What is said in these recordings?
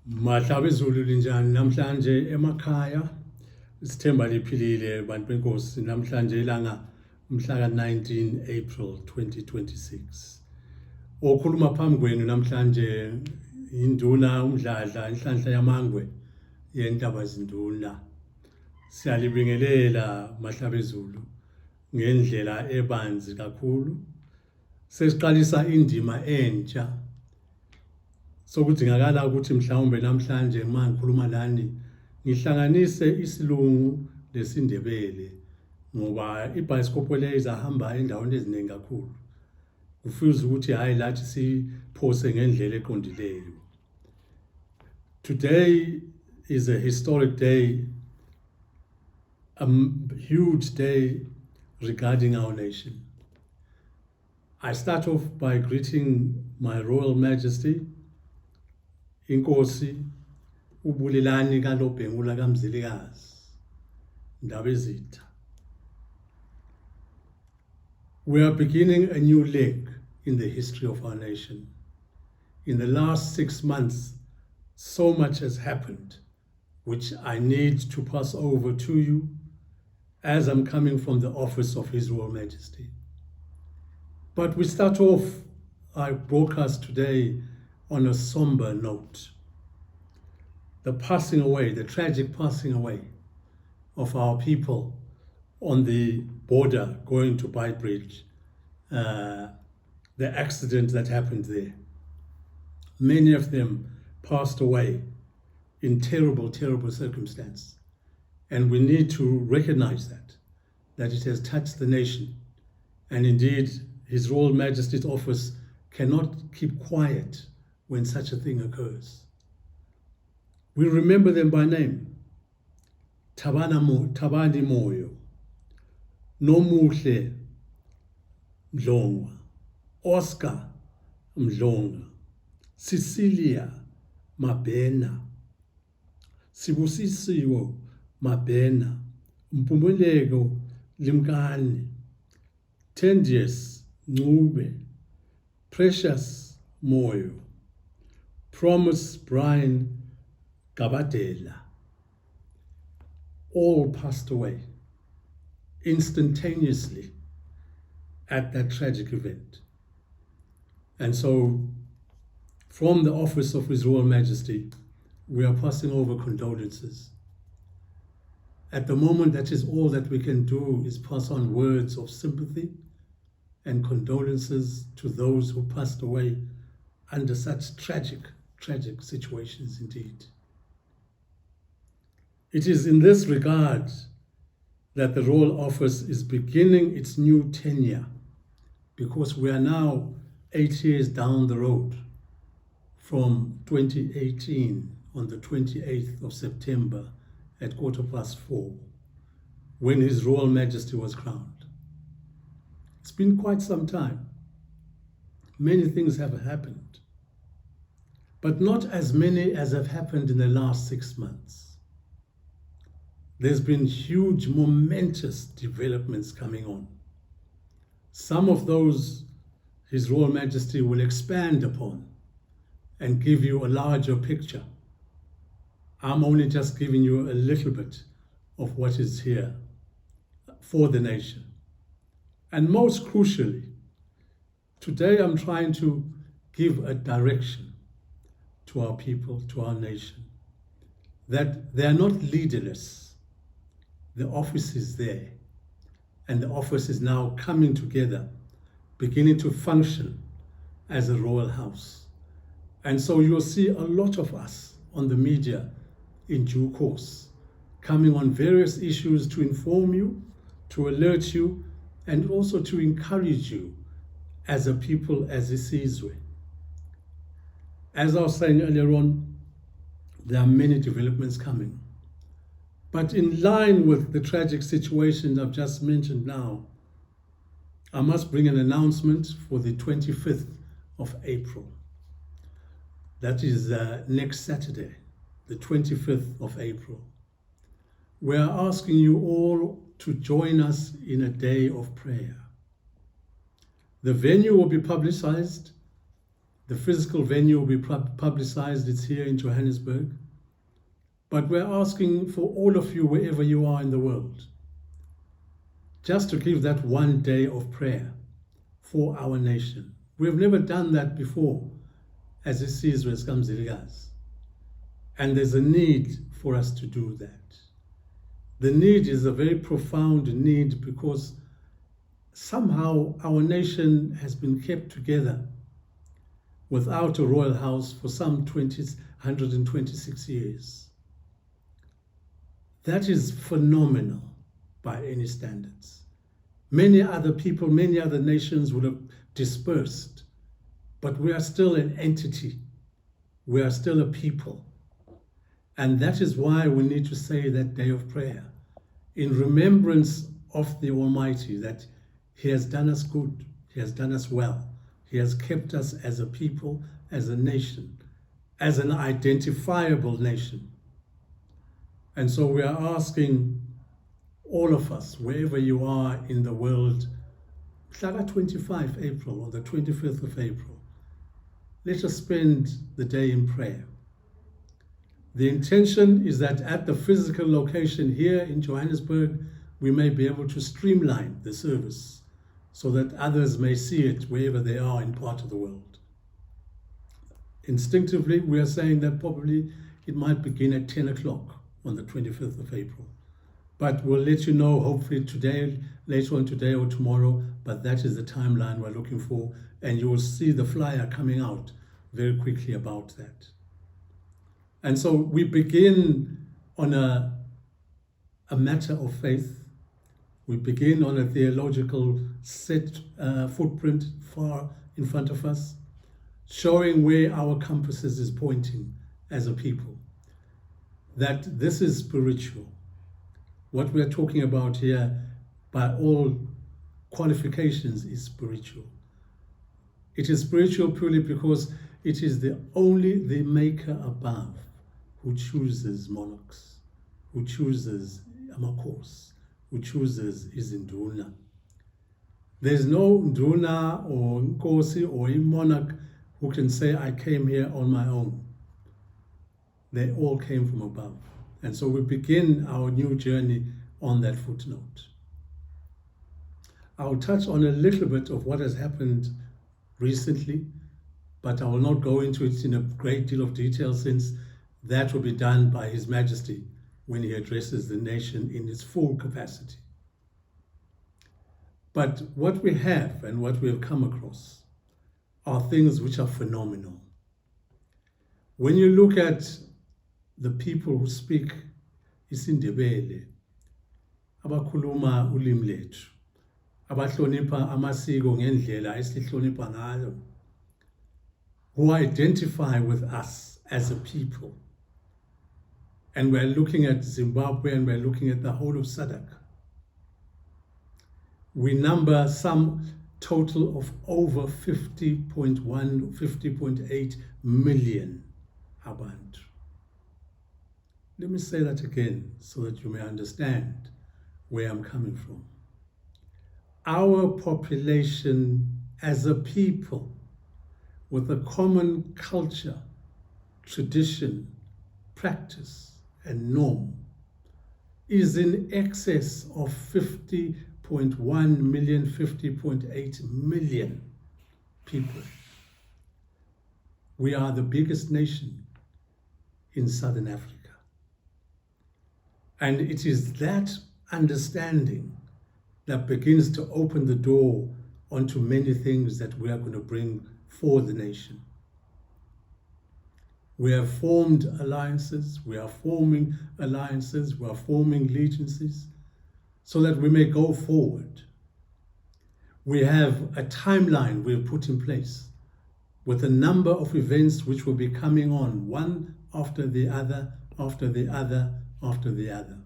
Mahlaba izulu linjani namhlanje emakhaya isithemba liphilile bantu benkosi namhlanje ilanga mhla ka-19 April 2026 okhuluma phambi kwenu namhlanje induna Nhlanhlayamangwe Ndweni siyalibingelela mahlaba izulu ngendlela ebanzi kakhulu sesiqalisa indima entsha sokudingakala ukuthi mhlawumbe namhlanje mangikhuluma lani ngihlanganise isilungu lesindebele ngoba ibhayisikopho le izahamba endaweni eziningi kakhulu kufuze ukuthi hayi lathi siphose ngendlela eqondileyo. Today is a historic day, a huge day regarding our nation. I start off by greeting my Royal Majesty Inkosi ubulelani kalobhengula kamzilikazi Ndabezitha. We are beginning a new leg in the history of our nation. In the last 6 months, so much has happened, which I need to pass over to you as I'm coming from the office of His Royal Majesty. But we start off our broadcast today on a somber note. The passing away, the tragic passing away of our people on the border going to Beitbridge, the accident that happened there. Many of them passed away in terrible, terrible circumstance. And we need to recognize that it has touched the nation. And indeed, His Royal Majesty's office cannot keep quiet when such a thing occurs. We remember them by name. Tabani Moyo, Nomuhle Mdlongwa, Oscar Mdlongwa, Cecilia Mabena, Sibusisiwo Mabena, Mpumelelo Limkani, Tendius Ncube, Precious Moyo, Promise Brian Gabadela, all passed away instantaneously at that tragic event. And so, from the office of His Royal Majesty, we are passing over condolences. At the moment, that is all that we can do, is pass on words of sympathy and condolences to those who passed away under such tragic situations indeed. It is in this regard that the Royal Office is beginning its new tenure, because we are now 8 years down the road from 2018 on the 28th of September at 4:15, when His Royal Majesty was crowned. It's been quite some time. Many things have happened, but not as many as have happened in the last 6 months. There's been huge, momentous developments coming on. Some of those His Royal Majesty will expand upon and give you a larger picture. I'm only just giving you a little bit of what is here for the nation. And most crucially, today I'm trying to give a direction to our people, to our nation, that they are not leaderless. The office is there, and the office is now coming together, beginning to function as a royal house. And so you'll see a lot of us on the media in due course, coming on various issues to inform you, to alert you, and also to encourage you as a people, as a Sizwe. As I was saying earlier on, there are many developments coming. But in line with the tragic situation I've just mentioned now, I must bring an announcement for the 25th of April. That is next Saturday, the 25th of April. We are asking you all to join us in a day of prayer. The venue will be publicized The physical venue will be publicized. It's here in Johannesburg. But we're asking for all of you, wherever you are in the world, just to give that one day of prayer for our nation. We've never done that before as it sees Weskamziligas. And there's a need for us to do that. The need is a very profound need because somehow our nation has been kept together without a royal house for some 126 years. That is phenomenal by any standards. Many other people, many other nations would have dispersed, but we are still an entity. We are still a people. And that is why we need to say that day of prayer in remembrance of the Almighty, that He has done us good, He has done us well. He has kept us as a people, as a nation, as an identifiable nation. And so we are asking all of us, wherever you are in the world, 25 April or the 25th of April, let us spend the day in prayer. The intention is that at the physical location here in Johannesburg, we may be able to streamline the service so that others may see it wherever they are in part of the world. Instinctively, we are saying that probably it might begin at 10 o'clock on the 25th of April. But we'll let you know hopefully today, later on today or tomorrow, but that is the timeline we're looking for, and you will see the flyer coming out very quickly about that. And so we begin on a matter of faith. We begin on a theological set footprint far in front of us, showing where our compasses is pointing as a people, that this is spiritual. What we're talking about here, by all qualifications, is spiritual. It is spiritual purely because it is only the Maker above who chooses monarchs, who chooses amakhosi, who chooses izinduna. There's no Nduna or Nkosi or a monarch who can say, I came here on my own. They all came from above. And so we begin our new journey on that footnote. I'll touch on a little bit of what has happened recently, but I will not go into it in a great deal of detail since that will be done by His Majesty when he addresses the nation in its full capacity. But what we have and what we have come across are things which are phenomenal. When you look at the people who speak isiNdebele, abakhuluma ulimi lethu, abahlonipha amasiko ngendlela esihlonipha ngayo, who identify with us as a people. And we're looking at Zimbabwe and we're looking at the whole of SADC. We number some total of over 50.1, 50.8 million abantu. Let me say that again so that you may understand where I'm coming from. Our population as a people with a common culture, tradition, practice, and norm is in excess of 50.1 million, 50.8 million people. We are the biggest nation in Southern Africa. And it is that understanding that begins to open the door onto many things that we are going to bring for the nation. We have formed alliances, we are forming alliances, we are forming allegiances so that we may go forward. We have a timeline we have put in place with a number of events which will be coming on, one after the other, after the other, after the other.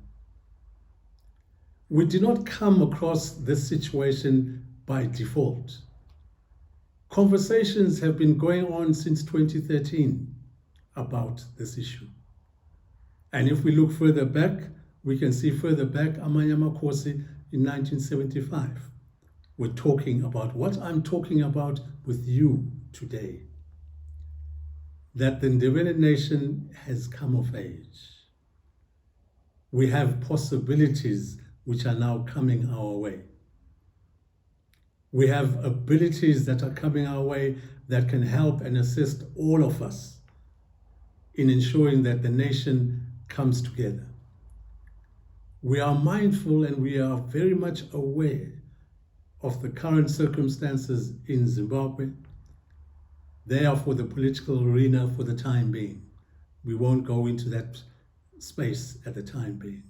We did not come across this situation by default. Conversations have been going on since 2013 about this issue. And if we look further back, we can see further back Amanye Amakhosi in 1975. We're talking about what I'm talking about with you today. that the Ndebele nation has come of age. We have possibilities which are now coming our way. We have abilities that are coming our way that can help and assist all of us in ensuring that the nation comes together. We are mindful and we are very much aware of the current circumstances in Zimbabwe. They are for the political arena for the time being. We won't go into that space at the time being,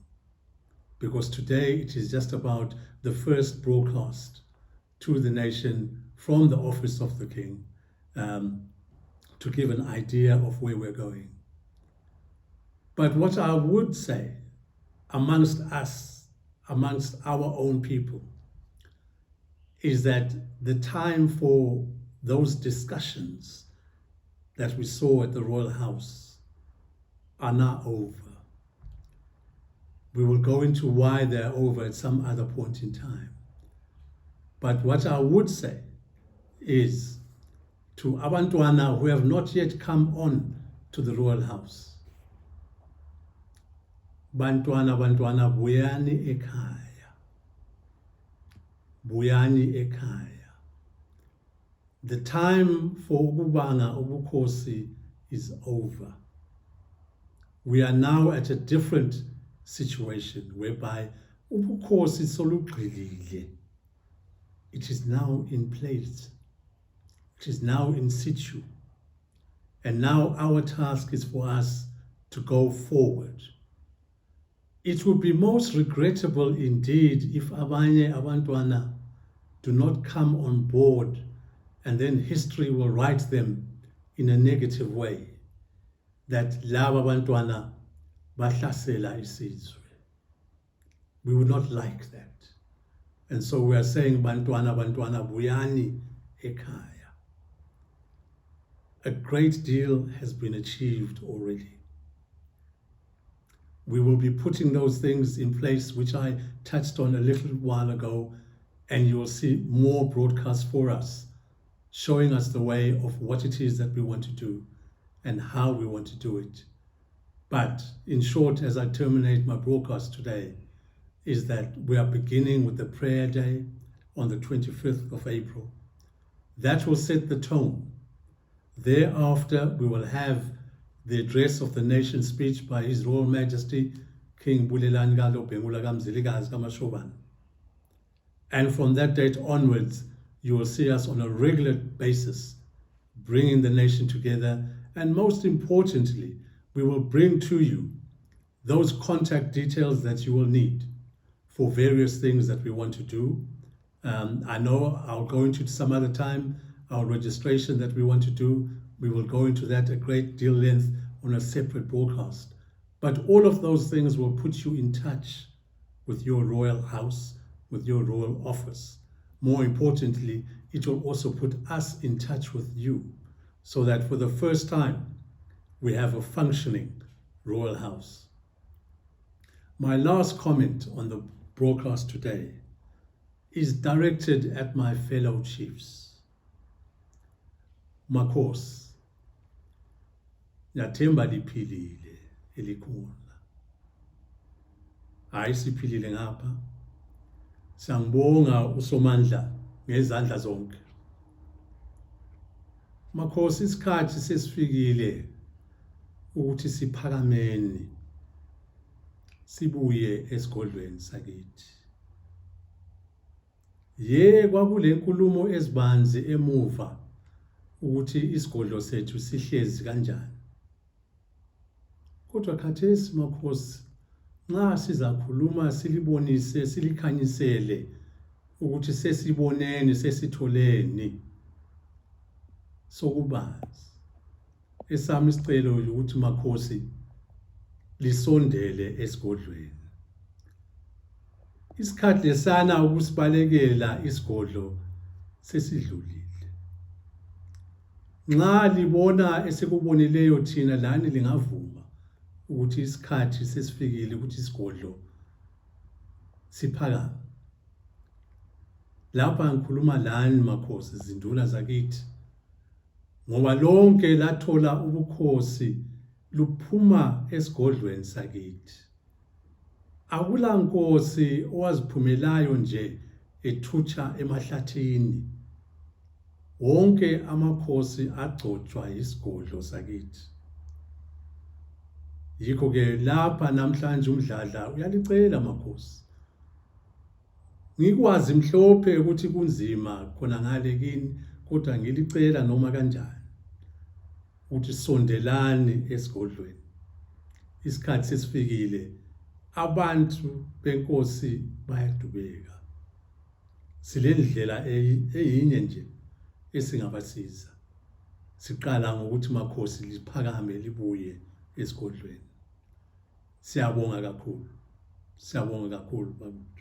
because today it is just about the first broadcast to the nation from the office of the King, to give an idea of where we're going. But what I would say amongst us, amongst our own people, is that the time for those discussions that we saw at the Royal House are now over. We will go into why they're over at some other point in time. But what I would say is to abantwana who have not yet come on to the Royal House, bantwana buyani ekhaya. Buyani ekhaya. The time for ukubanga ubukhosi is over. We are now at a different situation whereby ubukhosi solugqilile. It is now in place. It is now in situ. And now our task is for us to go forward. It would be most regrettable indeed if abanye abantwana do not come on board, and then history will write them in a negative way, that laba abantwana bahlasela isizwe. We would not like that. And so we are saying bantwana buyani ekhaya. A great deal has been achieved already. We will be putting those things in place which I touched on a little while ago, and you will see more broadcasts for us, showing us the way of what it is that we want to do and how we want to do it. But in short, as I terminate my broadcast today, is that we are beginning with the prayer day on the 25th of April. That will set the tone. Thereafter, we will have the address of the nation speech by His Royal Majesty, King Bulelani Bengula Kamzilikazi Kamashobane. And from that date onwards, you will see us on a regular basis, bringing the nation together. And most importantly, we will bring to you those contact details that you will need for various things that we want to do. I know I'll go into some other time our registration that we want to do. We will go into that a great deal length on a separate broadcast. But all of those things will put you in touch with your royal house, with your royal office. More importantly, it will also put us in touch with you, so that for the first time, we have a functioning royal house. My last comment on the broadcast today is directed at my fellow chiefs. Makhosi, ngiyathemba liphilile elikhona. Hayi siphilile ngapha. Siyangibonga uSomandla ngezandla zonke. Makhosi, isikhathi sesifikile ukuthi siphakameni sibuye esigodlweni sakithi. Kwakule nkulumo ezibanzi emuva ukuthi isigodlo sethu sihlezi kanjani. Kodwa khathesi Makhosi, nxa sizakhuluma silibonise, silikhanyisele ukuthi sesiboneni, sesitholeni sokubanzi. Esami isicelo ukuthi Makhosi lisondele esigodlweni. Isikhathi lesana ukusibalekela isigodlo sesidlulile. Nxa libona esekubonileyo thina lani lingavuma ukuthi isikhathi sesifikile ukuthi isigodlo siphakame. Lapha ngikhuluma lani Makhosi, izinduna zakithi, ngoba lonke lathola ubukhosi luphuma esigodlweni sakithi. Akula nkosi owaziphumelayo nje ethutsha emahlathini. Wonke amakhosi agcotshwa isigodlo sakithi. Yikho ke lapha namhlanje umdladla uyalicela amakhosi. Ngikwazi mhlophe ukuthi kunzima khona ngale kini, kodwa ngilicela noma kanjani ukuthi sondelani esigodlweni. Isikhathi sesifikile, abantu benkosi bayadubeka. Silendlela eyinye nje esingabasiza. Siqala ngokuthi makhosi liphakame libuye esigodlweni. Siyabonga kakhulu. Siyabonga kakhulu bakuthi.